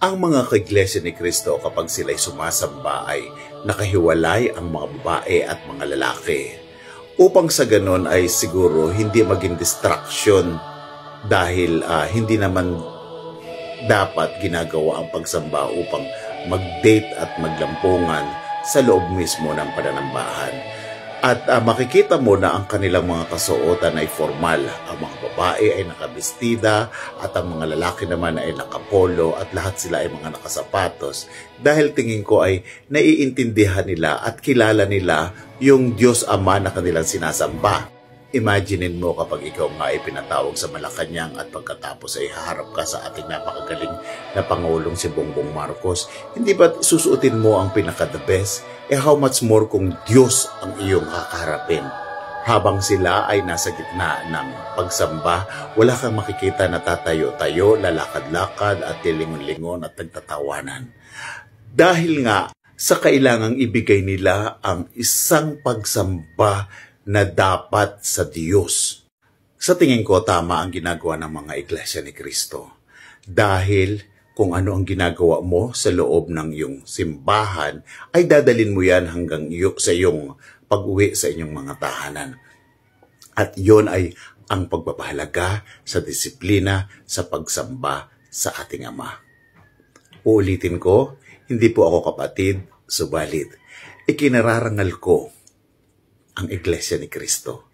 Ang mga kaiglesia ni Kristo kapag sila'y sumasamba ay nakahiwalay ang mga babae at mga lalaki. Upang sa ganon ay siguro hindi maging distraction dahil hindi naman dapat ginagawa ang pagsamba upang mag-date at maglampungan sa loob mismo ng pananambahan. At makikita mo na ang kanilang mga kasuotan ay formal. Ang mga babae ay nakabestida at ang mga lalaki naman ay nakapolo at lahat sila ay mga nakasapatos. Dahil tingin ko ay naiintindihan nila at kilala nila yung Diyos Ama na kanilang sinasamba. Imaginein mo kapag ikaw nga ay pinatawag sa Malacanang at pagkatapos ay haharap ka sa ating napakagaling na Pangulong si Bongbong Marcos. Hindi ba susuotin mo ang pinaka-the best? How much more kung Diyos ang iyong kakaharapin? Habang sila ay nasa gitna ng pagsamba, wala kang makikita na tatayo-tayo, lalakad-lakad at tilingon-lingon at nagtatawanan. Dahil nga sa kailangang ibigay nila ang isang pagsamba na dapat sa Diyos. Sa tingin ko, tama ang ginagawa ng mga iglesia ni Kristo. Dahil kung ano ang ginagawa mo sa loob ng iyong simbahan, ay dadalin mo yan hanggang sa iyong pag-uwi sa inyong mga tahanan. At yon ay ang pagpapahalaga sa disiplina sa pagsamba sa ating Ama. Uulitin ko, hindi po ako kapatid, subalit ikinararangal ko ang Iglesia ni Kristo.